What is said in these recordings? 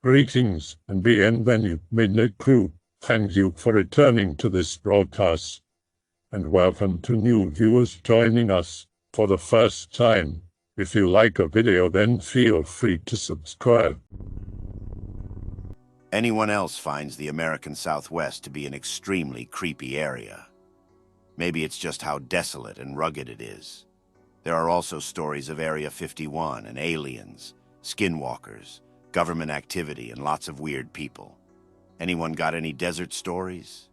Greetings and bienvenue, Midnight Crew. Thank you for returning to this broadcast. And welcome to new viewers joining us for the first time. If you like a video, then feel free to subscribe. Anyone else finds the American Southwest to be an extremely creepy area. Maybe it's just how desolate and rugged it is. There are also stories of Area 51 and aliens, skinwalkers, government activity, and lots of weird people. Anyone got any desert stories?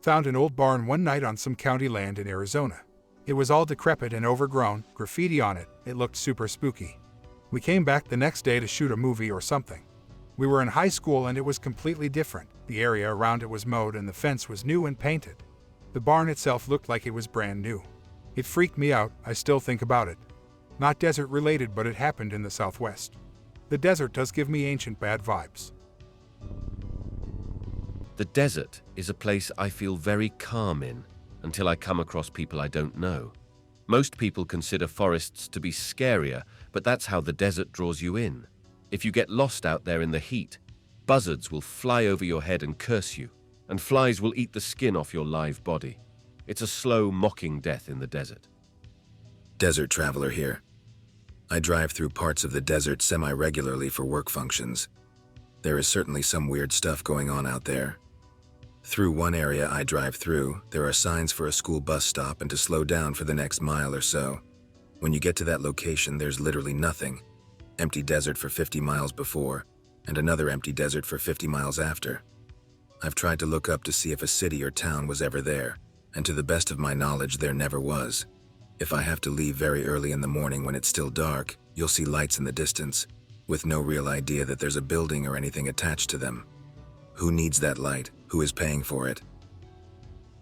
Found an old barn one night on some county land in Arizona. It was all decrepit and overgrown, graffiti on it. It looked super spooky. We came back the next day to shoot a movie or something. We were in high school and it was completely different. The area around it was mowed and the fence was new and painted. The barn itself looked like it was brand new. It freaked me out. I still think about it. Not desert related, but it happened in the Southwest. The desert does give me ancient bad vibes. The desert is a place I feel very calm in until I come across people I don't know. Most people consider forests to be scarier, but that's how the desert draws you in. If you get lost out there in the heat, buzzards will fly over your head and curse you, and flies will eat the skin off your live body. It's a slow, mocking death in the desert. Desert traveler here. I drive through parts of the desert semi-regularly for work functions. There is certainly some weird stuff going on out there. Through one area I drive through, there are signs for a school bus stop and to slow down for the next mile or so. When you get to that location, there's literally nothing. Empty desert for 50 miles before, and another empty desert for 50 miles after. I've tried to look up to see if a city or town was ever there, and to the best of my knowledge, there never was. If I have to leave very early in the morning when it's still dark, you'll see lights in the distance, with no real idea that there's a building or anything attached to them. Who needs that light? Who is paying for it?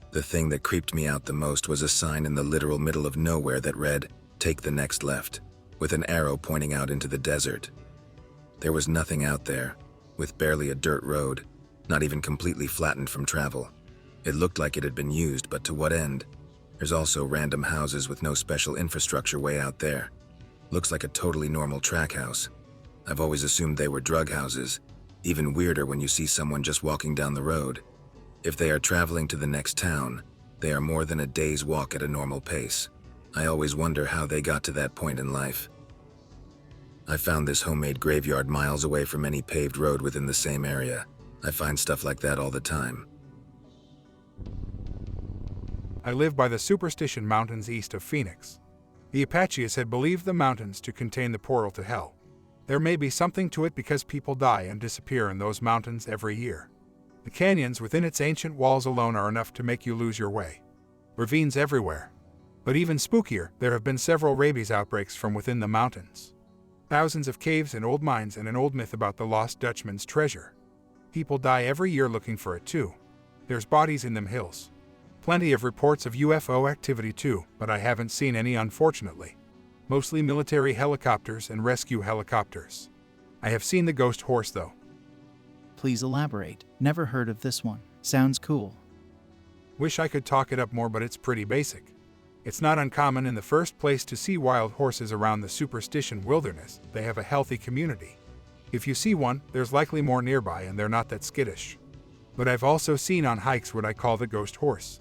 The thing that creeped me out the most was a sign in the literal middle of nowhere that read, "Take the next left," with an arrow pointing out into the desert. There was nothing out there, with barely a dirt road, not even completely flattened from travel. It looked like it had been used, but to what end? There's also random houses with no special infrastructure way out there. Looks like a totally normal track house. I've always assumed they were drug houses. Even weirder when you see someone just walking down the road. If they are traveling to the next town, they are more than a day's walk at a normal pace. I always wonder how they got to that point in life. I found this homemade graveyard miles away from any paved road within the same area. I find stuff like that all the time. I live by the Superstition Mountains east of Phoenix. The Apaches had believed the mountains to contain the portal to hell. There may be something to it because people die and disappear in those mountains every year. The canyons within its ancient walls alone are enough to make you lose your way. Ravines everywhere. But even spookier, there have been several rabies outbreaks from within the mountains. Thousands of caves and old mines and an old myth about the lost Dutchman's treasure. People die every year looking for it too. There's bodies in them hills. Plenty of reports of UFO activity too, but I haven't seen any unfortunately. Mostly military helicopters and rescue helicopters. I have seen the ghost horse though. Please elaborate. Never heard of this one. Sounds cool. Wish I could talk it up more, but it's pretty basic. It's not uncommon in the first place to see wild horses around the Superstition wilderness. They have a healthy community. If you see one, there's likely more nearby and they're not that skittish. But I've also seen on hikes what I call the ghost horse.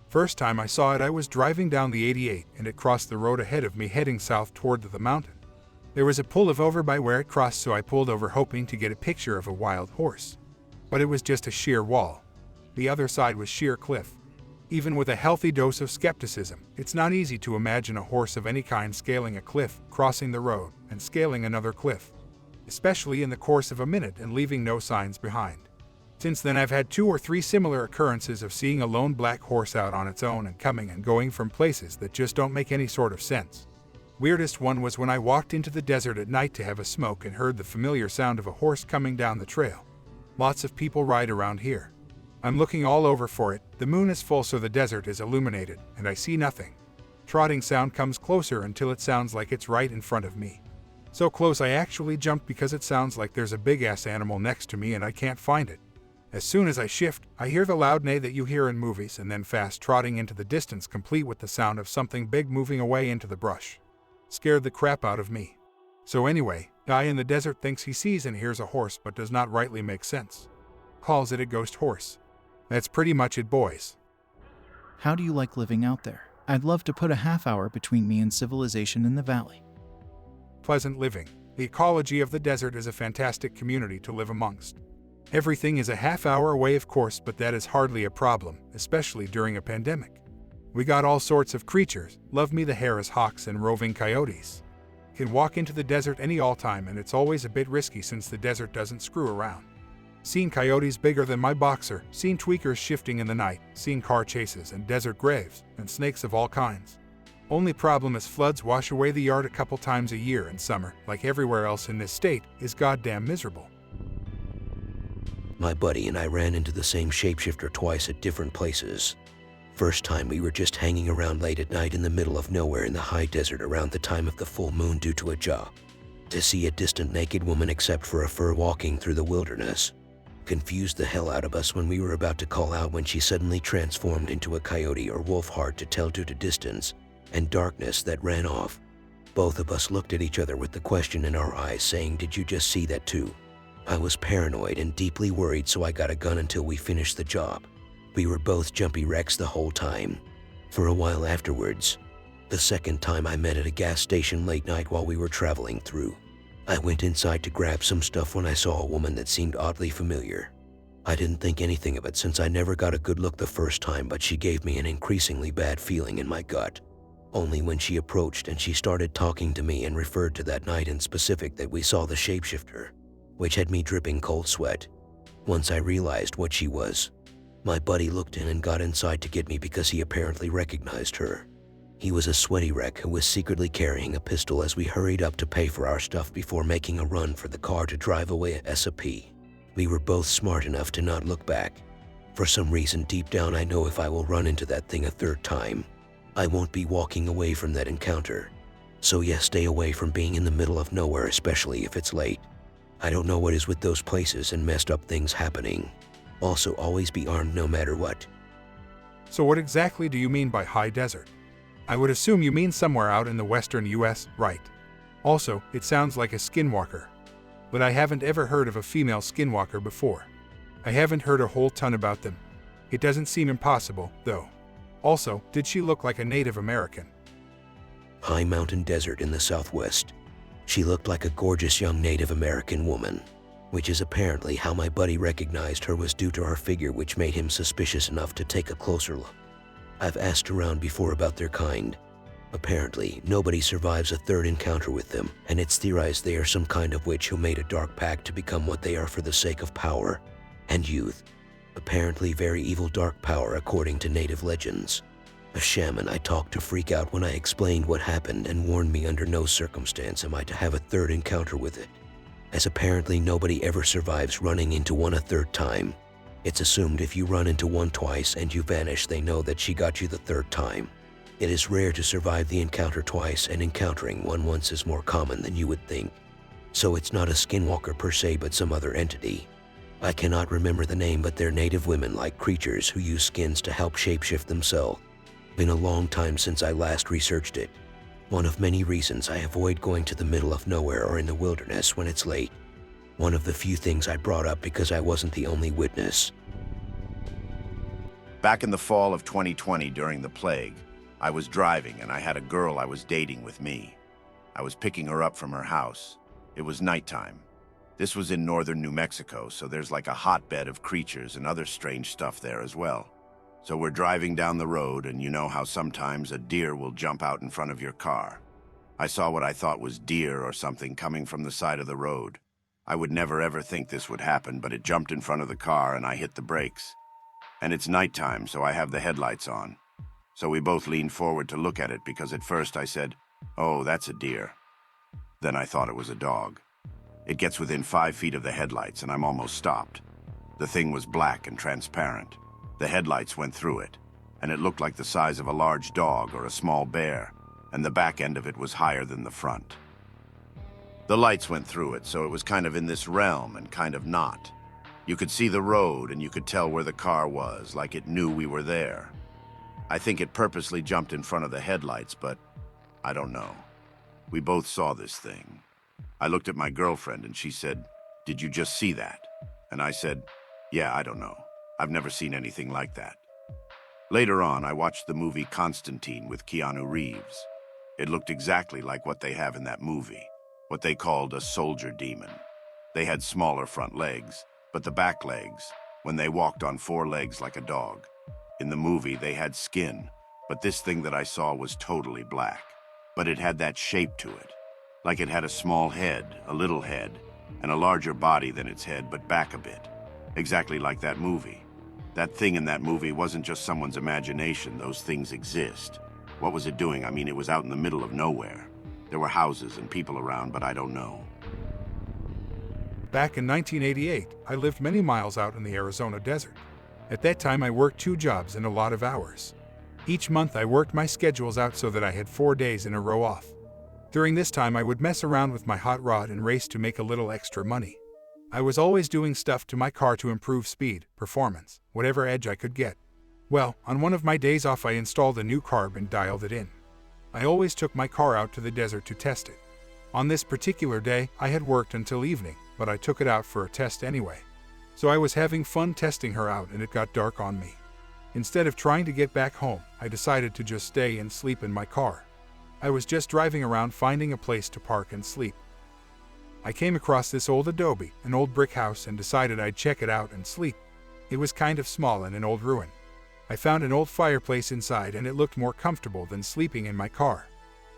First time I saw it, I was driving down the 88 and it crossed the road ahead of me heading south toward the mountain. There was a pull-off over by where it crossed, so I pulled over hoping to get a picture of a wild horse. But it was just a sheer wall. The other side was sheer cliff. Even with a healthy dose of skepticism, it's not easy to imagine a horse of any kind scaling a cliff, crossing the road, and scaling another cliff. Especially in the course of a minute and leaving no signs behind. Since then I've had 2 or 3 similar occurrences of seeing a lone black horse out on its own and coming and going from places that just don't make any sort of sense. Weirdest one was when I walked into the desert at night to have a smoke and heard the familiar sound of a horse coming down the trail. Lots of people ride around here. I'm looking all over for it. The moon is full, so the desert is illuminated, and I see nothing. Trotting sound comes closer until it sounds like it's right in front of me. So close I actually jump because it sounds like there's a big-ass animal next to me and I can't find it. As soon as I shift, I hear the loud neigh that you hear in movies and then fast trotting into the distance complete with the sound of something big moving away into the brush. Scared the crap out of me. So anyway, Guy in the desert thinks he sees and hears a horse but does not rightly make sense. Calls it a ghost horse. That's pretty much it, boys. How do you like living out there? I'd love to put a half hour between me and civilization in the valley. Pleasant living. The ecology of the desert is a fantastic community to live amongst. Everything is a half hour away, of course, but that is hardly a problem, especially during a pandemic. We got all sorts of creatures. Love me the Harris hawks and roving coyotes. Can walk into the desert any all time, and it's always a bit risky since the desert doesn't screw around. Seen coyotes bigger than my boxer, seen tweakers shifting in the night, seen car chases and desert graves, and snakes of all kinds. Only problem is floods wash away the yard a couple times a year, and summer, like everywhere else in this state, is goddamn miserable. My buddy and I ran into the same shapeshifter twice at different places. First time we were just hanging around late at night in the middle of nowhere in the high desert around the time of the full moon due to a job. To see a distant naked woman except for a fur walking through the wilderness confused the hell out of us when we were about to call out when she suddenly transformed into a coyote or wolf, hard to tell due to distance and darkness, that ran off. Both of us looked at each other with the question in our eyes, saying, "Did you just see that too?" I was paranoid and deeply worried, so I got a gun until we finished the job. We were both jumpy wrecks the whole time. For a while afterwards, the second time I met at a gas station late night while we were traveling through. I went inside to grab some stuff when I saw a woman that seemed oddly familiar. I didn't think anything of it since I never got a good look the first time, but she gave me an increasingly bad feeling in my gut. Only when she approached and she started talking to me and referred to that night in specific that we saw the shapeshifter, which had me dripping cold sweat. Once I realized what she was, my buddy looked in and got inside to get me because he apparently recognized her. He was a sweaty wreck who was secretly carrying a pistol as we hurried up to pay for our stuff before making a run for the car to drive away at S.A.P. We were both smart enough to not look back. For some reason deep down I know if I will run into that thing a third time, I won't be walking away from that encounter. So yes, stay away from being in the middle of nowhere, especially if it's late. I don't know what is with those places and messed up things happening. Also, always be armed no matter what. So what exactly do you mean by high desert? I would assume you mean somewhere out in the western US, right? Also, it sounds like a skinwalker. But I haven't ever heard of a female skinwalker before. I haven't heard a whole ton about them. It doesn't seem impossible, though. Also, did she look like a Native American? High mountain desert in the southwest. She looked like a gorgeous young Native American woman, which is apparently how my buddy recognized her, was due to her figure, which made him suspicious enough to take a closer look. I've asked around before about their kind. Apparently, nobody survives a third encounter with them, and it's theorized they are some kind of witch who made a dark pact to become what they are for the sake of power and youth. Apparently very evil dark power according to native legends. A shaman I talked to freaked out when I explained what happened and warned me under no circumstance am I to have a third encounter with it, as apparently nobody ever survives running into one a third time. It's assumed if you run into one twice and you vanish, they know that she got you the third time. It is rare to survive the encounter twice, and encountering one once is more common than you would think. So it's not a skinwalker per se, but some other entity. I cannot remember the name, but they're native women-like creatures who use skins to help shapeshift themselves. Been a long time since I last researched it. One of many reasons I avoid going to the middle of nowhere or in the wilderness when it's late. One of the few things I brought up because I wasn't the only witness. Back in the fall of 2020 during the plague, I was driving and I had a girl I was dating with me. I was picking her up from her house. It was nighttime. This was in northern New Mexico, so there's like a hotbed of creatures and other strange stuff there as well. So we're driving down the road, and you know how sometimes a deer will jump out in front of your car. I saw what I thought was deer or something coming from the side of the road. I would never ever think this would happen, but it jumped in front of the car and I hit the brakes. And it's nighttime, so I have the headlights on. So we both leaned forward to look at it because at first I said, "Oh, that's a deer." Then I thought it was a dog. It gets within 5 feet of the headlights and I'm almost stopped. The thing was black and transparent. The headlights went through it, and it looked like the size of a large dog or a small bear, and the back end of it was higher than the front. The lights went through it, so it was kind of in this realm and kind of not. You could see the road and you could tell where the car was, like it knew we were there. I think it purposely jumped in front of the headlights, but I don't know. We both saw this thing. I looked at my girlfriend and she said, "Did you just see that?" And I said, "Yeah, I don't know. I've never seen anything like that." Later on, I watched the movie Constantine with Keanu Reeves. It looked exactly like what they have in that movie, what they called a soldier demon. They had smaller front legs, but the back legs, when they walked on four legs like a dog. In the movie, they had skin, but this thing that I saw was totally black. But it had that shape to it, like it had a small head, a little head, and a larger body than its head, but back a bit. Exactly like that movie. That thing in that movie wasn't just someone's imagination, those things exist. What was it doing? I mean, it was out in the middle of nowhere. There were houses and people around, but I don't know. Back in 1988, I lived many miles out in the Arizona desert. At that time, I worked 2 jobs and a lot of hours. Each month, I worked my schedules out so that I had 4 days in a row off. During this time, I would mess around with my hot rod and race to make a little extra money. I was always doing stuff to my car to improve speed, performance, whatever edge I could get. Well, on one of my days off, I installed a new carb and dialed it in. I always took my car out to the desert to test it. On this particular day, I had worked until evening, but I took it out for a test anyway. So I was having fun testing her out and it got dark on me. Instead of trying to get back home, I decided to just stay and sleep in my car. I was just driving around finding a place to park and sleep. I came across this old Adobe, an old brick house, and decided I'd check it out and sleep. It was kind of small and an old ruin. I found an old fireplace inside and it looked more comfortable than sleeping in my car.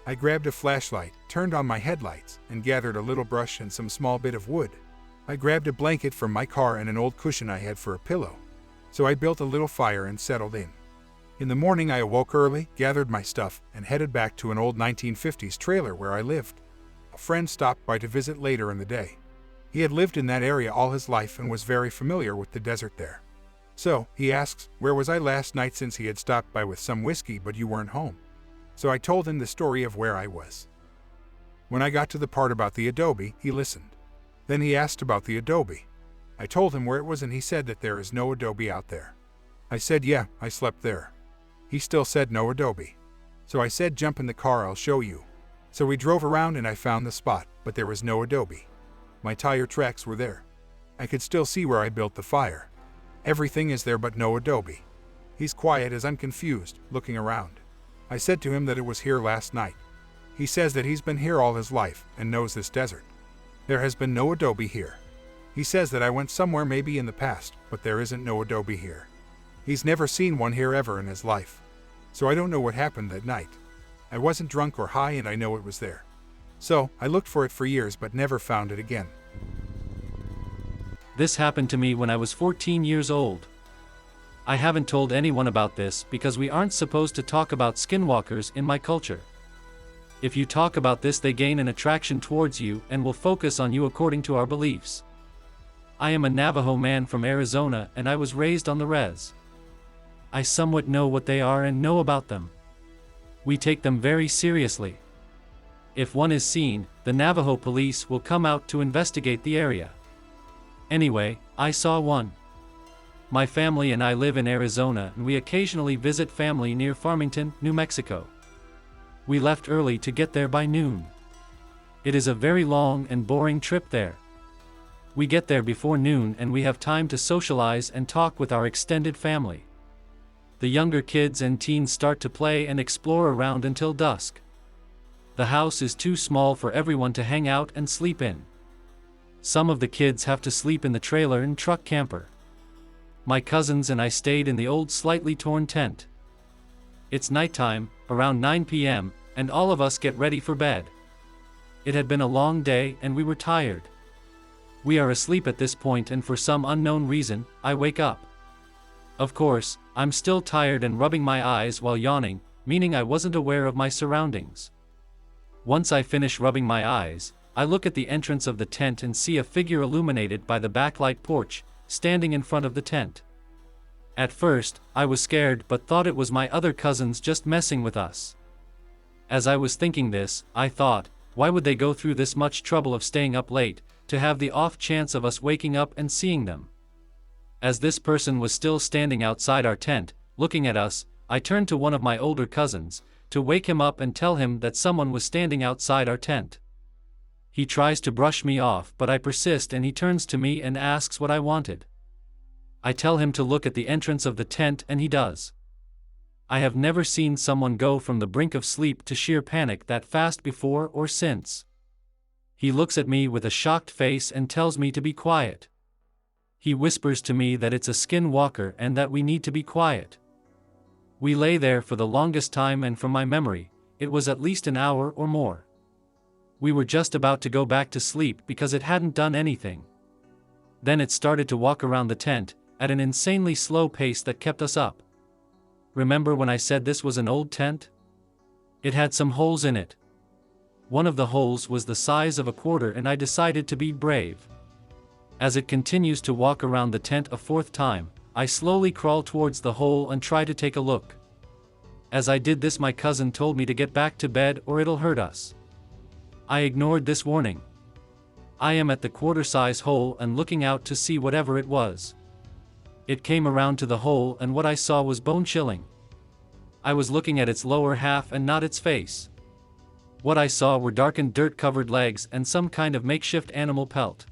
I grabbed a flashlight, turned on my headlights, and gathered a little brush and some small bit of wood. I grabbed a blanket from my car and an old cushion I had for a pillow. So I built a little fire and settled in. In the morning I awoke early, gathered my stuff, and headed back to an old 1950s trailer where I lived. A friend stopped by to visit later in the day. He had lived in that area all his life and was very familiar with the desert there. So, he asks, where was I last night, since he had stopped by with some whiskey but you weren't home. So I told him the story of where I was. When I got to the part about the Adobe, he listened. Then he asked about the Adobe. I told him where it was and he said that there is no Adobe out there. I said, yeah, I slept there. He still said no Adobe. So I said, jump in the car, I'll show you. So we drove around and I found the spot, but there was no Adobe. My tire tracks were there. I could still see where I built the fire. Everything is there but no Adobe. He's quiet as I'm confused, looking around. I said to him that it was here last night. He says that he's been here all his life and knows this desert. There has been no Adobe here. He says that I went somewhere maybe in the past, but there isn't no Adobe here. He's never seen one here ever in his life. So I don't know what happened that night. I wasn't drunk or high and I know it was there. So I looked for it for years but never found it again. This happened to me when I was 14 years old. I haven't told anyone about this because we aren't supposed to talk about skinwalkers in my culture. If you talk about this, they gain an attraction towards you and will focus on you according to our beliefs. I am a Navajo man from Arizona and I was raised on the res. I somewhat know what they are and know about them. We take them very seriously. If one is seen, the Navajo police will come out to investigate the area. Anyway, I saw one. My family and I live in Arizona and we occasionally visit family near Farmington, New Mexico. We left early to get there by noon. It is a very long and boring trip there. We get there before noon and we have time to socialize and talk with our extended family. The younger kids and teens start to play and explore around until dusk. The house is too small for everyone to hang out and sleep in. Some of the kids have to sleep in the trailer and truck camper. My cousins and I stayed in the old slightly torn tent. It's nighttime, around 9 p.m., and all of us get ready for bed. It had been a long day and we were tired. We are asleep at this point and for some unknown reason, I wake up. Of course, I'm still tired and rubbing my eyes while yawning, meaning I wasn't aware of my surroundings. Once I finish rubbing my eyes, I look at the entrance of the tent and see a figure illuminated by the backlight porch, standing in front of the tent. At first, I was scared but thought it was my other cousins just messing with us. As I was thinking this, I thought, why would they go through this much trouble of staying up late, to have the off chance of us waking up and seeing them? As this person was still standing outside our tent, looking at us, I turned to one of my older cousins, to wake him up and tell him that someone was standing outside our tent. He tries to brush me off, but I persist and he turns to me and asks what I wanted. I tell him to look at the entrance of the tent and he does. I have never seen someone go from the brink of sleep to sheer panic that fast before or since. He looks at me with a shocked face and tells me to be quiet. He whispers to me that it's a skinwalker and that we need to be quiet. We lay there for the longest time, and from my memory, it was at least an hour or more. We were just about to go back to sleep because it hadn't done anything. Then it started to walk around the tent, at an insanely slow pace that kept us up. Remember when I said this was an old tent? It had some holes in it. One of the holes was the size of a quarter, and I decided to be brave. As it continues to walk around the tent a fourth time, I slowly crawl towards the hole and try to take a look. As I did this, my cousin told me to get back to bed or it'll hurt us. I ignored this warning. I am at the quarter-size hole and looking out to see whatever it was. It came around to the hole and what I saw was bone-chilling. I was looking at its lower half and not its face. What I saw were darkened dirt-covered legs and some kind of makeshift animal pelt.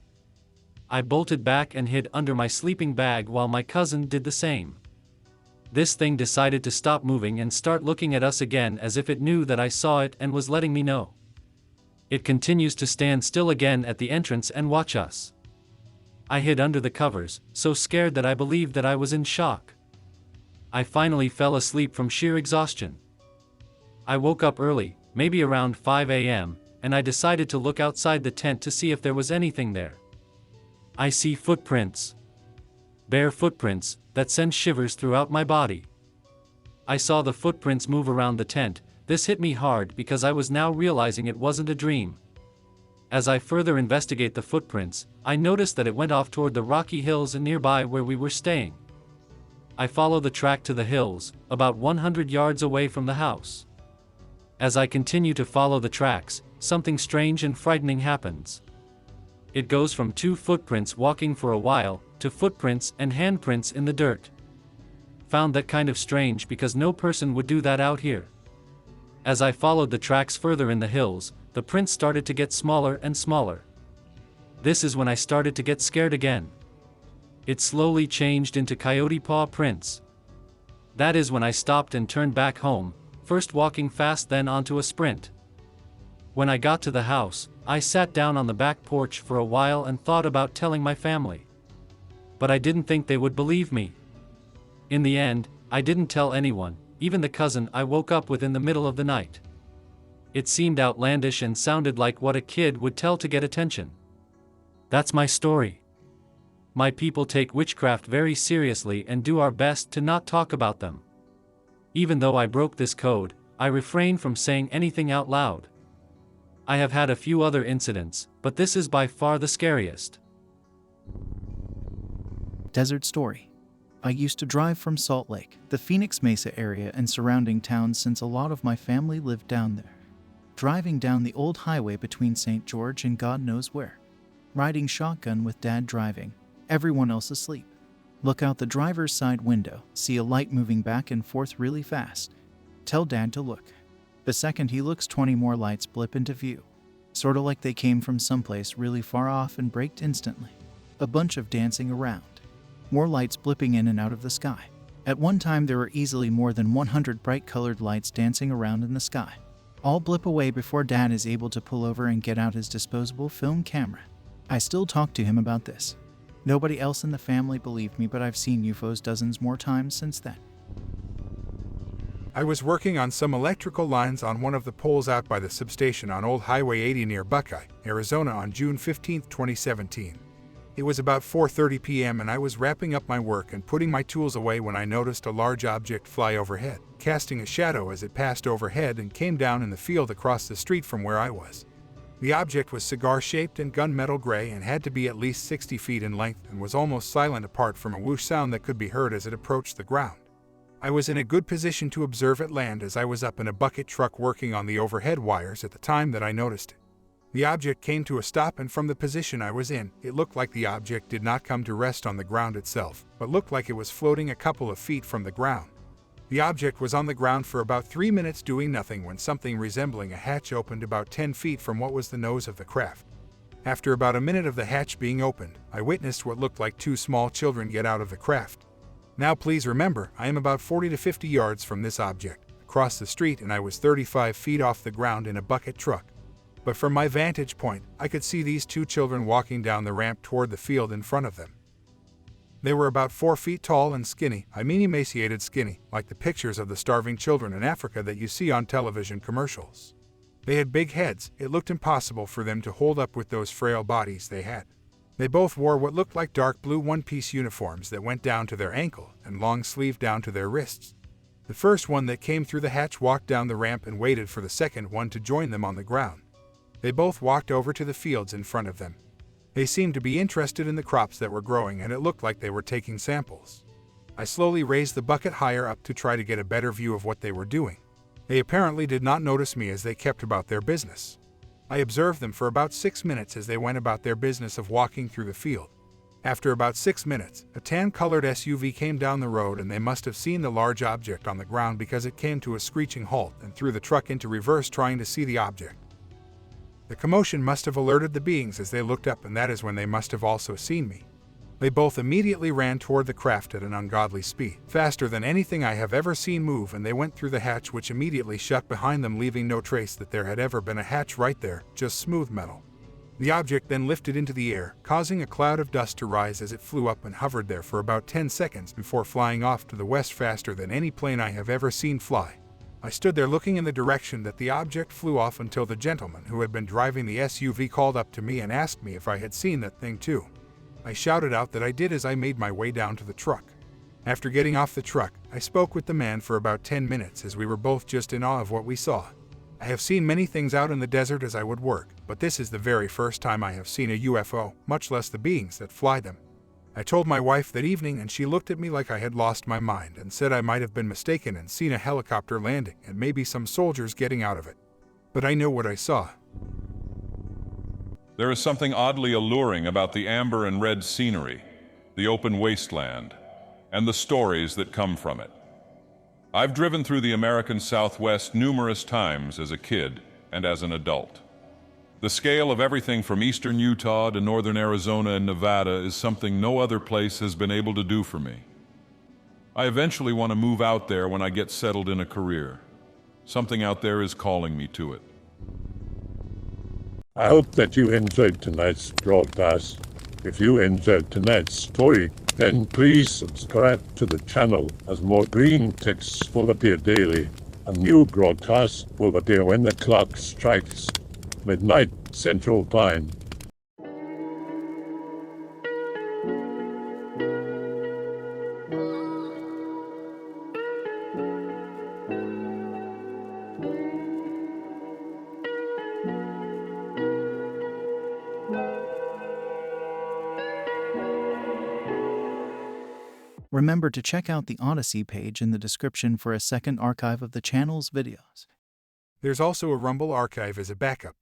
I bolted back and hid under my sleeping bag while my cousin did the same. This thing decided to stop moving and start looking at us again as if it knew that I saw it and was letting me know. It continues to stand still again at the entrance and watch us. I hid under the covers, so scared that I believed that I was in shock. I finally fell asleep from sheer exhaustion. I woke up early, maybe around 5 a.m., and I decided to look outside the tent to see if there was anything there. I see footprints. Bare footprints that send shivers throughout my body. I saw the footprints move around the tent. This hit me hard because I was now realizing it wasn't a dream. As I further investigate the footprints, I noticed that it went off toward the rocky hills nearby where we were staying. I follow the track to the hills, about 100 yards away from the house. As I continue to follow the tracks, something strange and frightening happens. It goes from two footprints walking for a while, to footprints and handprints in the dirt. Found that kind of strange because no person would do that out here. As I followed the tracks further in the hills, the prints started to get smaller and smaller. This is when I started to get scared again. It slowly changed into coyote paw prints. That is when I stopped and turned back home, first walking fast then onto a sprint. When I got to the house, I sat down on the back porch for a while and thought about telling my family. But I didn't think they would believe me. In the end, I didn't tell anyone, even the cousin I woke up with in the middle of the night. It seemed outlandish and sounded like what a kid would tell to get attention. That's my story. My people take witchcraft very seriously and do our best to not talk about them. Even though I broke this code, I refrain from saying anything out loud. I have had a few other incidents, but this is by far the scariest. Desert story. I used to drive from Salt Lake, the Phoenix Mesa area and surrounding towns since a lot of my family lived down there. Driving down the old highway between St. George and God knows where. Riding shotgun with Dad driving, everyone else asleep. Look out the driver's side window, see a light moving back and forth really fast. Tell Dad to look. The second he looks, 20 more lights blip into view. Sorta like they came from someplace really far off and braked instantly. A bunch of dancing around. More lights blipping in and out of the sky. At one time there were easily more than 100 bright colored lights dancing around in the sky. All blip away before Dad is able to pull over and get out his disposable film camera. I still talk to him about this. Nobody else in the family believed me, but I've seen UFOs dozens more times since then. I was working on some electrical lines on one of the poles out by the substation on Old Highway 80 near Buckeye, Arizona on June 15, 2017. It was about 4:30 p.m. and I was wrapping up my work and putting my tools away when I noticed a large object fly overhead, casting a shadow as it passed overhead and came down in the field across the street from where I was. The object was cigar-shaped and gunmetal gray and had to be at least 60 feet in length and was almost silent apart from a whoosh sound that could be heard as it approached the ground. I was in a good position to observe it land as I was up in a bucket truck working on the overhead wires at the time that I noticed it. The object came to a stop, and from the position I was in, it looked like the object did not come to rest on the ground itself, but looked like it was floating a couple of feet from the ground. The object was on the ground for about 3 minutes doing nothing when something resembling a hatch opened about 10 feet from what was the nose of the craft. After about a minute of the hatch being opened, I witnessed what looked like 2 small children get out of the craft. Now please remember, I am about 40 to 50 yards from this object, across the street, and I was 35 feet off the ground in a bucket truck. But from my vantage point, I could see these 2 children walking down the ramp toward the field in front of them. They were about 4 feet tall and skinny, I mean emaciated skinny, like the pictures of the starving children in Africa that you see on television commercials. They had big heads. It looked impossible for them to hold up with those frail bodies they had. They both wore what looked like dark blue one-piece uniforms that went down to their ankle and long sleeve down to their wrists. The first one that came through the hatch walked down the ramp and waited for the second one to join them on the ground. They both walked over to the fields in front of them. They seemed to be interested in the crops that were growing, and it looked like they were taking samples. I slowly raised the bucket higher up to try to get a better view of what they were doing. They apparently did not notice me as they kept about their business. I observed them for about 6 minutes as they went about their business of walking through the field. After about 6 minutes, a tan-colored SUV came down the road, and they must have seen the large object on the ground because it came to a screeching halt and threw the truck into reverse trying to see the object. The commotion must have alerted the beings as they looked up, and that is when they must have also seen me. They both immediately ran toward the craft at an ungodly speed, faster than anything I have ever seen move, and they went through the hatch, which immediately shut behind them, leaving no trace that there had ever been a hatch right there, just smooth metal. The object then lifted into the air, causing a cloud of dust to rise as it flew up and hovered there for about 10 seconds before flying off to the west faster than any plane I have ever seen fly. I stood there looking in the direction that the object flew off until the gentleman who had been driving the SUV called up to me and asked me if I had seen that thing too. I shouted out that I did as I made my way down to the truck. After getting off the truck, I spoke with the man for about 10 minutes as we were both just in awe of what we saw. I have seen many things out in the desert as I would work, but this is the very first time I have seen a UFO, much less the beings that fly them. I told my wife that evening, and she looked at me like I had lost my mind and said I might have been mistaken and seen a helicopter landing and maybe some soldiers getting out of it. But I know what I saw. There is something oddly alluring about the amber and red scenery, the open wasteland, and the stories that come from it. I've driven through the American Southwest numerous times as a kid and as an adult. The scale of everything from eastern Utah to northern Arizona and Nevada is something no other place has been able to do for me. I eventually want to move out there when I get settled in a career. Something out there is calling me to it. I hope that you enjoyed tonight's broadcast. If you enjoyed tonight's story, then please subscribe to the channel, as more green texts will appear daily. A new broadcast will appear when the clock strikes midnight Central Time. Remember to check out the Odyssey page in the description for a second archive of the channel's videos. There's also a Rumble archive as a backup.